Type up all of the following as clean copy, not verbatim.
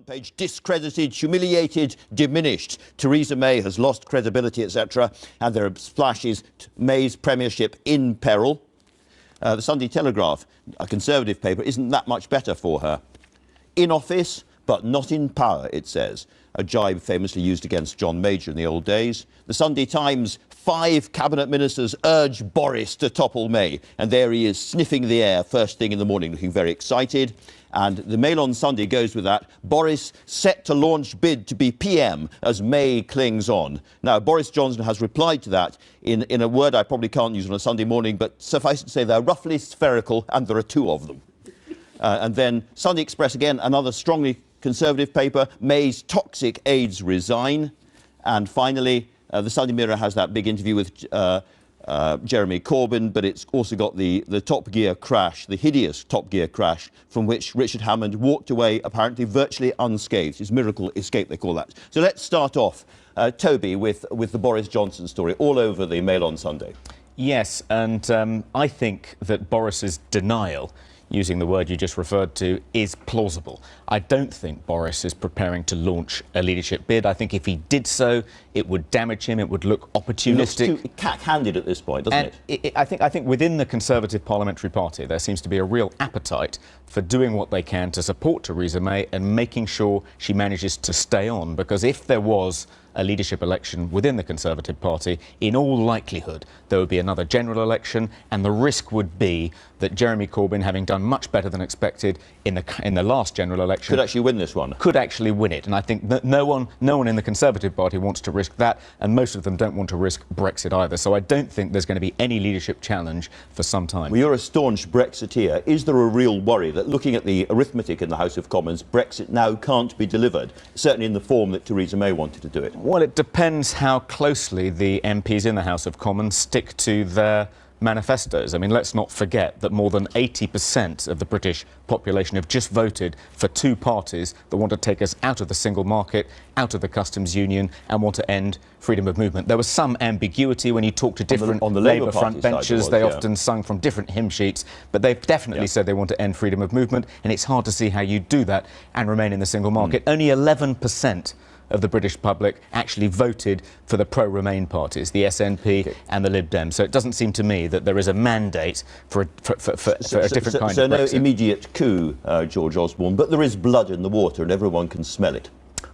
Page discredited, humiliated, diminished. Theresa May has lost credibility, etc. And there are splashes. May's premiership in peril. The Sunday Telegraph, a Conservative paper, isn't that much better for her. In office, but not in power, it says. A jibe famously used against John Major in the old days. The Sunday Times, 5 cabinet ministers urge Boris to topple May. And there he is, sniffing the air first thing in the morning, looking very excited. And the Mail on Sunday goes with that. Boris set to launch bid to be PM as May clings on. Now, Boris Johnson has replied to that in a word I probably can't use on a Sunday morning, but suffice it to say they're roughly spherical, and there are 2 of them. And then Sunday Express, again, another strongly Conservative paper. May's toxic aides resign. And finally, the Sunday Mirror has that big interview with Jeremy Corbyn, but it's also got the Top Gear crash, the hideous Top Gear crash, from which Richard Hammond walked away apparently virtually unscathed. His miracle escape, they call that. So let's start off, Toby, with the Boris Johnson story, all over the Mail on Sunday. Yes, and I think that Boris's denial, using the word you just referred to, is plausible. I don't think Boris is preparing to launch a leadership bid. I think if he did so, it would damage him. It would look opportunistic. He looks too cat-handed at this point, doesn't it? I think within the Conservative Parliamentary Party, there seems to be a real appetite for doing what they can to support Theresa May and making sure she manages to stay on. Because if there was a leadership election within the Conservative Party, in all likelihood, there would be another general election, and the risk would be that Jeremy Corbyn, having done much better than expected in the last general election, could actually win this one. Could actually win it, and I think that no one in the Conservative Party wants to risk that, and most of them don't want to risk Brexit either. So I don't think there's going to be any leadership challenge for some time. Well, you're a staunch Brexiteer. Is there a real worry that, looking at the arithmetic in the House of Commons, Brexit now can't be delivered, certainly in the form that Theresa May wanted to do it? Well, it depends how closely the MPs in the House of Commons stick to their manifestos. I mean, let's not forget that more than 80% of the British population have just voted for 2 parties that want to take us out of the single market, out of the customs union, and want to end freedom of movement. There was some ambiguity when you talk to different on the Labour front side, benches. They often sung from different hymn sheets, but they've definitely said they want to end freedom of movement, and it's hard to see how you do that and remain in the single market. Only 11% of the British public actually voted for the pro-Remain parties, the SNP and the Lib Dems. So it doesn't seem to me that there is a mandate for a different kind of Brexit. So no immediate coup, George Osborne, but there is blood in the water and everyone can smell it.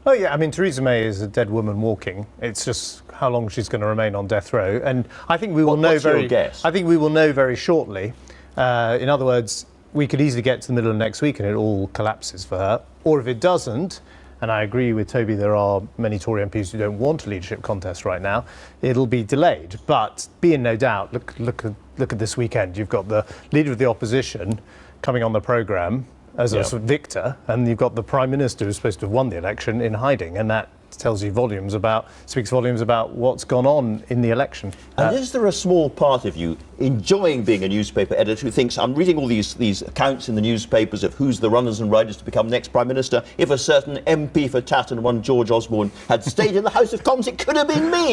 Oh yeah, I mean, Theresa May is a dead woman walking. It's just how long she's going to remain on death row, and I think we will know very. I think we will know very shortly. In other words, we could easily get to the middle of next week and it all collapses for her, or if it doesn't. And I agree with Toby, there are many Tory MPs who don't want a leadership contest right now. It'll be delayed, but be in no doubt. Look at this weekend. You've got the Leader of the Opposition coming on the programme as a sort of victor, and you've got the Prime Minister who's supposed to have won the election in hiding, and that speaks volumes about what's gone on in the election. And is there a small part of you enjoying being a newspaper editor who thinks, I'm reading all these accounts in the newspapers of who's the runners and riders to become next Prime Minister? If a certain MP for Tatton, one George Osborne, had stayed in the House of Commons, it could have been me!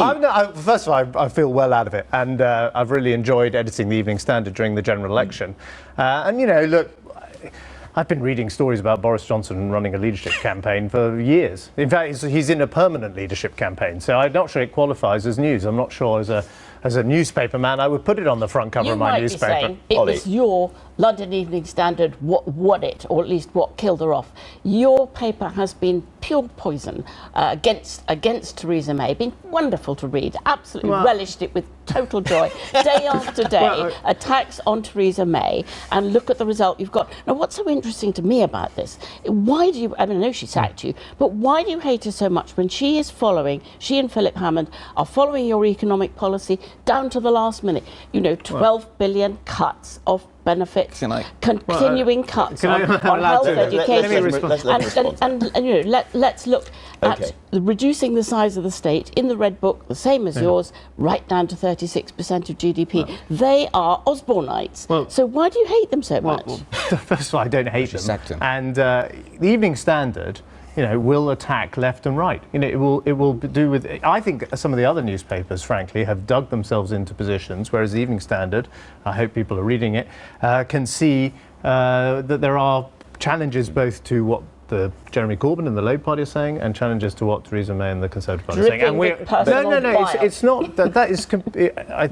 First of all, I feel well out of it, and I've really enjoyed editing the Evening Standard during the general election. And, you know, look, I've been reading stories about Boris Johnson running a leadership campaign for years. In fact, he's in a permanent leadership campaign, so I'm not sure it qualifies as news. I'm not sure as a newspaper man I would put it on the front cover of my newspaper. You might be saying it was your London Evening Standard what won it, or at least what killed her off. Your paper has been pure poison against Theresa May. Been wonderful to read. Absolutely relished it with total joy. Day after day, attacks on Theresa May, and look at the result you've got. Now, what's so interesting to me about this? Why do you? I mean, I know she sacked you, but why do you hate her so much when she and Philip Hammond are following your economic policy down to the last minute? You know, 12 billion cuts of benefits, continuing cuts on health, education, and you know, let's look at reducing the size of the state in the Red Book, the same as yours, right down to 36% of GDP. They are Osbornites. So why do you hate them so much? First of all, I don't hate them. And the Evening Standard, you know, will attack left and right. You know, it will do with. I think some of the other newspapers, frankly, have dug themselves into positions, whereas the Evening Standard, I hope people are reading it, can see that there are challenges both to what the Jeremy Corbyn and the Labour Party are saying, and challenges to what Theresa May and the Conservative Party are saying. Dripping with personal bias. It's not. That is.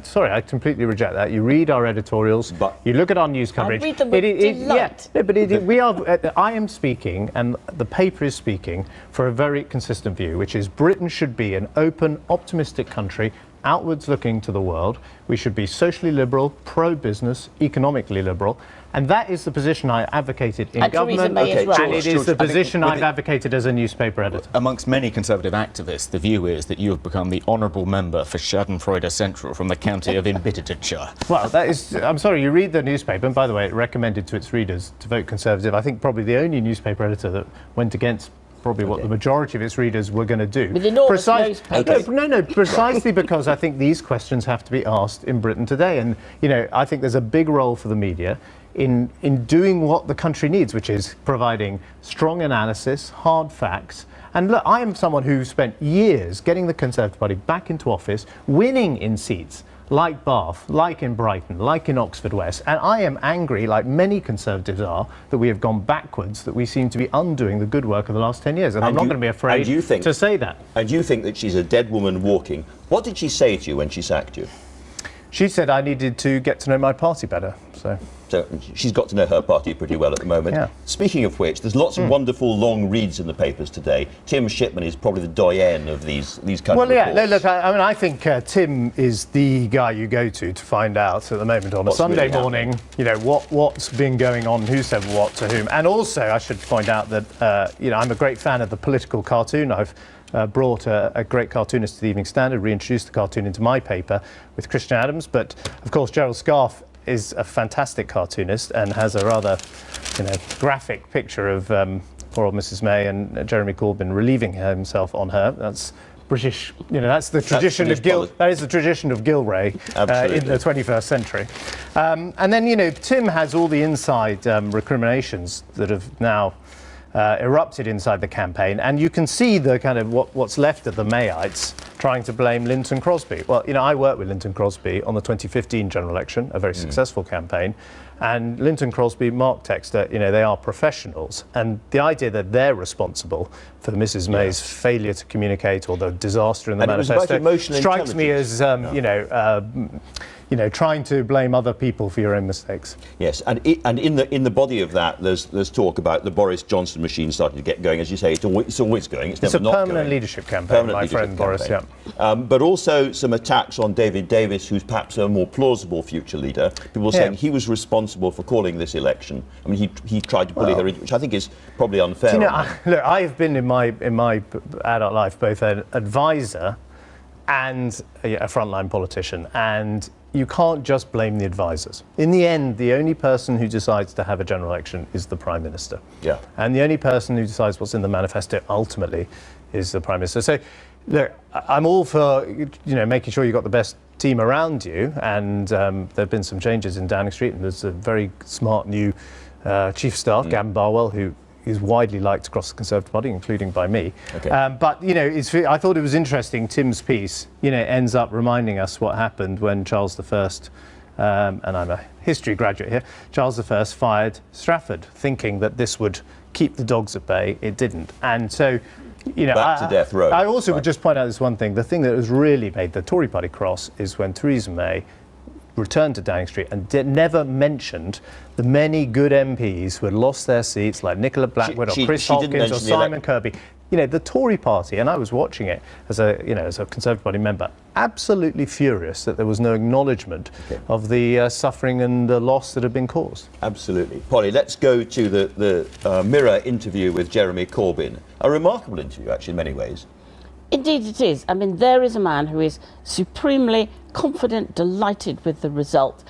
Sorry, I completely reject that. You read our editorials, But you look at our news coverage. I read them with delight. Yeah, no, but we are. I am speaking, and the paper is speaking for a very consistent view, which is Britain should be an open, optimistic country, outwards looking to the world. We should be socially liberal, pro-business, economically liberal. And that is the position I advocated in government, and it is the position I've advocated as a newspaper editor. Amongst many Conservative activists, the view is that you have become the honourable member for Schadenfreude Central from the county of Embitteredshire. Well, that is, I'm sorry, you read the newspaper, and by the way, it recommended to its readers to vote Conservative. I think probably the only newspaper editor that went against probably what the majority of its readers were going to do. With enormous newspapers. No, precisely because I think these questions have to be asked in Britain today. And, you know, I think there's a big role for the media in doing what the country needs, which is providing strong analysis, hard facts. And look, I am someone who spent years getting the Conservative Party back into office, winning in seats like Bath, like in Brighton, like in Oxford West. And I am angry, like many Conservatives are, that we have gone backwards, that we seem to be undoing the good work of the last 10 years. And I'm not going to be afraid to say that. And you think that she's a dead woman walking. What did she say to you when she sacked you? She said I needed to get to know my party better. So she's got to know her party pretty well at the moment. Yeah. Speaking of which, there's lots of wonderful long reads in the papers today. Tim Shipman is probably the doyen of these kind of reports. Well, yeah, look, I think Tim is the guy you go to find out at the moment on a Sunday morning, you know, what's been going on, who said what to whom. And also, I should point out that, you know, I'm a great fan of the political cartoon. I've brought a great cartoonist to the Evening Standard, reintroduced the cartoon into my paper with Christian Adams. But, of course, Gerald Scarfe is a fantastic cartoonist and has a rather, you know, graphic picture of poor old Mrs May and Jeremy Corbyn relieving himself on her. That's British, you know, that's the tradition of that is the tradition of Gilray in the 21st century. And then, you know, Tim has all the inside recriminations that have now erupted inside the campaign, and you can see the kind of what's left of the Mayites trying to blame Linton Crosby. Well, you know, I worked with Linton Crosby on the 2015 general election, a very successful campaign, and Linton Crosby, Mark Textor, you know, they are professionals, and the idea that they're responsible for Mrs May's failure to communicate or the disaster in the manifesto strikes me as, you know, trying to blame other people for your own mistakes. Yes, and in the body of that, there's talk about the Boris Johnson machine starting to get going. As you say, it's always going. It's never not going. It's a permanent leadership campaign, my friend Boris. Yeah. But also some attacks on David Davis, who's perhaps a more plausible future leader. People saying he was responsible for calling this election. I mean, he tried to bully her, which I think is probably unfair. You know, look, I have been in my adult life both an advisor and a frontline politician, and you can't just blame the advisors. In the end, the only person who decides to have a general election is the Prime Minister. Yeah. And the only person who decides what's in the manifesto ultimately is the Prime Minister. So, look, I'm all for, you know, making sure you've got the best team around you, and there have been some changes in Downing Street, and there's a very smart new Chief of Staff, Gavin Barwell, who is widely liked across the Conservative Party, including by me. Okay. But, you know, I thought it was interesting, Tim's piece, you know, ends up reminding us what happened when Charles I, and I'm a history graduate here, Charles I fired Strafford, thinking that this would keep the dogs at bay. It didn't. And so, you know, back to death row. I also would just point out this one thing. The thing that has really made the Tory party cross is when Theresa May returned to Downing Street and never mentioned the many good MPs who had lost their seats, like Nicola Blackwood or Chris Hopkins or Simon Kirby. You know, the Tory party, and I was watching it as a Conservative Party member, absolutely furious that there was no acknowledgement of the suffering and the loss that had been caused. Absolutely. Polly, let's go to the Mirror interview with Jeremy Corbyn. A remarkable interview, actually, in many ways. Indeed it is. I mean, there is a man who is supremely confident, delighted with the result.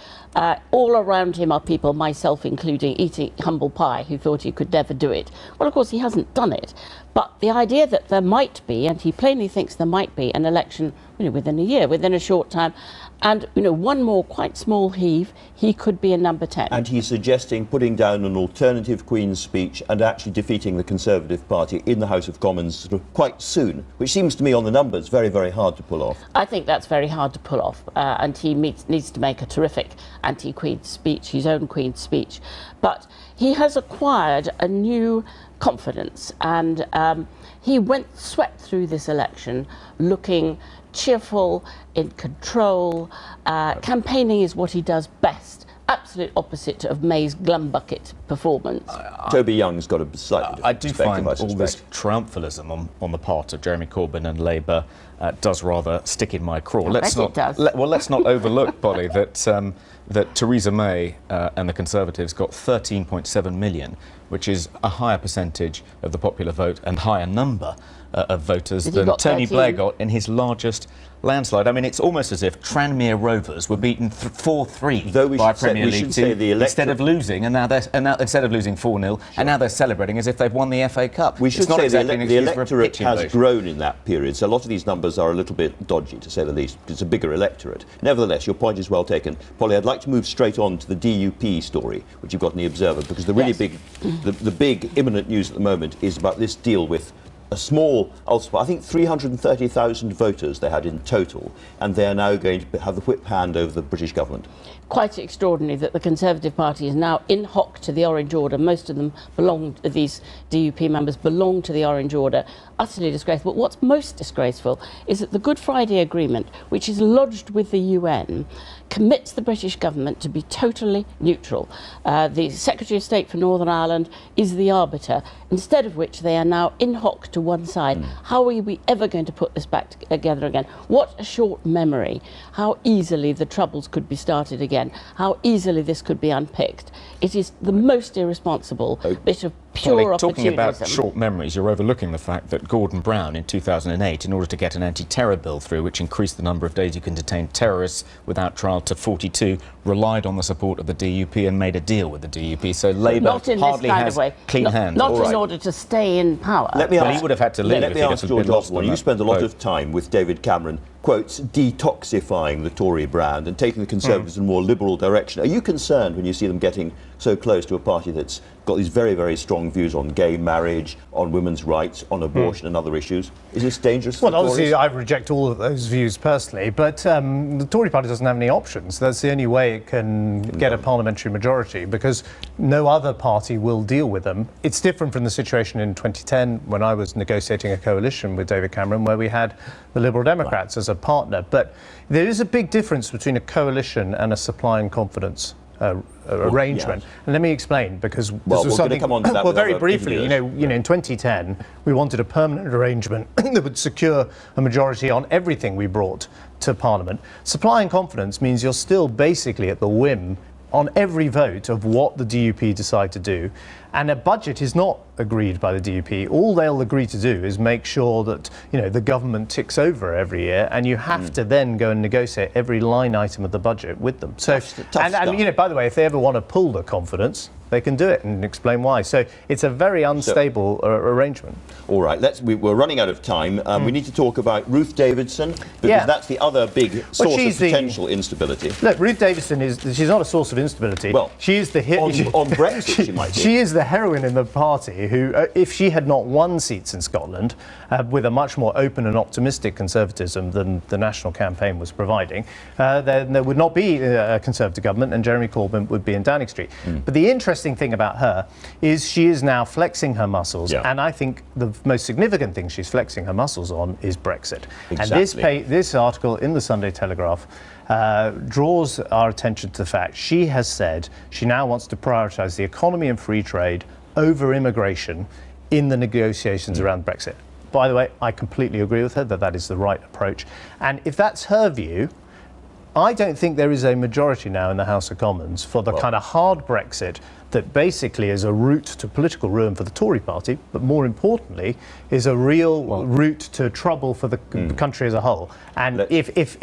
All around him are people, myself including, eating humble pie, who thought he could never do it. Well, of course, he hasn't done it. But the idea that there might be, and he plainly thinks there might be, an election, you know, within a year, within a short time, and, you know, one more quite small heave, he could be a number 10. And he's suggesting putting down an alternative Queen's speech and actually defeating the Conservative Party in the House of Commons sort of quite soon, which seems to me on the numbers very, very hard to pull off. I think that's very hard to pull off, and he needs to make a terrific anti-Queen speech, his own Queen's speech. But he has acquired a new confidence. And he swept through this election looking cheerful, in control. Campaigning is what he does best. Absolute opposite of May's glumbucket performance. Toby Young's got a slightly different I do find perspective, all this triumphalism on the part of Jeremy Corbyn and Labour does rather stick in my craw. Let's not overlook, Polly, that Theresa May and the Conservatives got 13.7 million, which is a higher percentage of the popular vote and higher number of voters than Tony Blair got in his largest landslide. I mean, it's almost as if Tranmere Rovers were beaten 4-3 by Premier League team instead of losing, and now instead of losing 4-0, and now they're celebrating as if they've won the FA Cup. We should say the electorate has grown in that period, so a lot of these numbers are a little bit dodgy, to say the least. It's a bigger electorate. Nevertheless, your point is well taken. Polly, I'd like to move straight on to the DUP story, which you've got in the Observer, because the really the big imminent news at the moment is about this deal with a small, I think 330,000 voters they had in total, and they are now going to have the whip hand over the British government. Quite extraordinary that the Conservative Party is now in hock to the Orange Order. Most of them these DUP members belong to the Orange Order. Utterly disgraceful. But what's most disgraceful is that the Good Friday Agreement, which is lodged with the UN, commits the British government to be totally neutral. The Secretary of State for Northern Ireland is the arbiter, instead of which they are now in hock to one side. How are we ever going to put this back together again? What a short memory. How easily the troubles could be started again. How easily this could be unpicked. It is the most irresponsible bit of pure opportunism. Talking about short memories, you're overlooking the fact that Gordon Brown in 2008, in order to get an anti-terror bill through, which increased the number of days you can detain terrorists without trial to 42, relied on the support of the DUP and made a deal with the DUP. So Labour hardly has clean hands. Not in order to stay in power. He would have had to leave. Let me ask George Osborne. You spend a lot of time with David Cameron, quotes, detoxifying the Tory brand and taking the Conservatives in a more liberal direction. Are you concerned when you see them getting so close to a party that's got these very, very strong views on gay marriage, on women's rights, on abortion and other issues? Is this dangerous for the Tories? Obviously, I reject all of those views personally, but the Tory party doesn't have any options. That's the only way it can get a parliamentary majority, because no other party will deal with them. It's different from the situation in 2010 when I was negotiating a coalition with David Cameron, where we had the Liberal Democrats as a partner. But there is a big difference between a coalition and a supply and confidence arrangement. And let me explain, because this was something. Come on to that well, very briefly, you know, in 2010 we wanted a permanent arrangement that would secure a majority on everything we brought to Parliament. Supply and confidence means you're still basically at the whim on every vote of what the DUP decide to do. And a budget is not agreed by the DUP. All they'll agree to do is make sure that, you know, the government ticks over every year, and you have to then go and negotiate every line item of the budget with them. So, and you know, by the way, if they ever want to pull the confidence, they can do it and explain why. So it's a very unstable arrangement. All right, we're running out of time. We need to talk about Ruth Davidson, because that's the other big source of potential instability. Look, Ruth Davidson she's not a source of instability. Well, she is the on Brexit, she might be. She is the heroine in the party who, if she had not won seats in Scotland, with a much more open and optimistic conservatism than the National campaign was providing, then there would not be a Conservative government, and Jeremy Corbyn would be in Downing Street. But the interesting thing about her is she is now flexing her muscles, and I think the most significant thing she's flexing her muscles on is Brexit. Exactly. And this article in the Sunday Telegraph draws our attention to the fact she has said she now wants to prioritise the economy and free trade over immigration in the negotiations around Brexit. By the way, I completely agree with her that is the right approach. And if that's her view, I don't think there is a majority now in the House of Commons for the kind of hard Brexit that basically is a route to political ruin for the Tory party, but more importantly, is a real route to trouble for the country as a whole. And if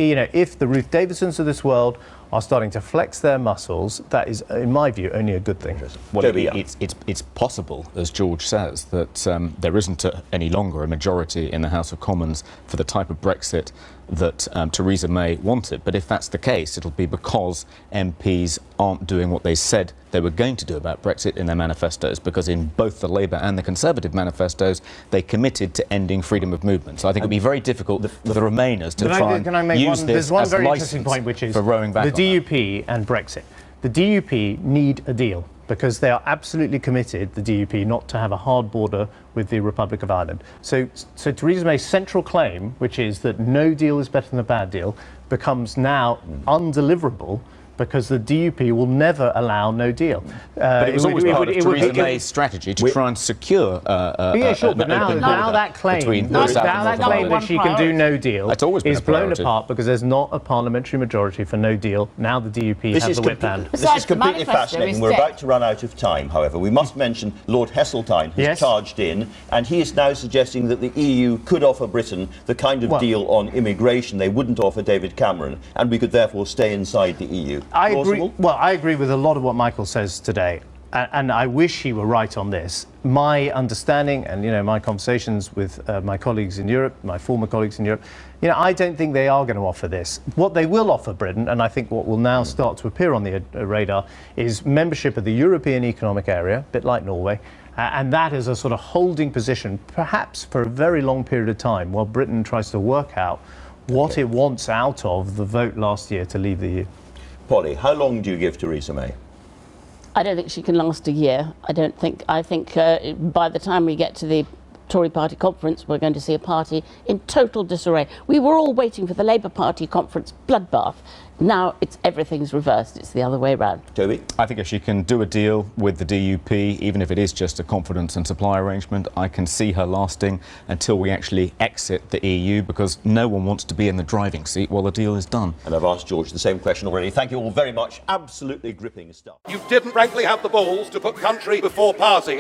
the Ruth Davidsons of this world are starting to flex their muscles, that is, in my view, only a good thing. Well, it's possible, as George says, that there isn't any longer a majority in the House of Commons for the type of Brexit that Theresa May wanted. But if that's the case, it'll be because MPs aren't doing what they said they were going to do about Brexit in their manifestos, because in both the Labour and the Conservative manifestos, they committed to ending freedom of movement. So I think it would be very difficult for the Remainers to try and use this as a licence for rowing back on that. The DUP and Brexit. The DUP need a deal. because they are absolutely committed, the DUP, not to have a hard border with the Republic of Ireland. So Theresa May's central claim, which is that no deal is better than a bad deal, becomes now undeliverable because the DUP will never allow no deal. But it was always part of Theresa May's strategy to try and secure but now that claim that she can do no deal is blown apart because there's not a parliamentary majority for no deal. Now the DUP has the whip hand. This is completely fascinating. We're about to run out of time, however. We must mention Lord Heseltine has charged in, and he is now suggesting that the EU could offer Britain the kind of deal on immigration they wouldn't offer David Cameron, and we could therefore stay inside the EU. I agree with a lot of what Michael says today, and I wish he were right on this. My understanding, and my conversations with my colleagues in Europe, my former colleagues in Europe, I don't think they are going to offer this. What they will offer Britain, and I think what will now start to appear on the radar, is membership of the European Economic Area, a bit like Norway, and that is a sort of holding position, perhaps for a very long period of time, while Britain tries to work out what it wants out of the vote last year to leave the EU. Polly, how long do you give Theresa May? I don't think she can last a year. I think by the time we get to the Tory party conference, we're going to see a party in total disarray. We were all waiting for the Labour Party conference bloodbath. Now everything's reversed. It's the other way around. Toby? I think if she can do a deal with the DUP, even if it is just a confidence and supply arrangement, I can see her lasting until we actually exit the EU, because no one wants to be in the driving seat while the deal is done. And I've asked George the same question already. Thank you all very much. Absolutely gripping stuff. You didn't frankly have the balls to put country before party.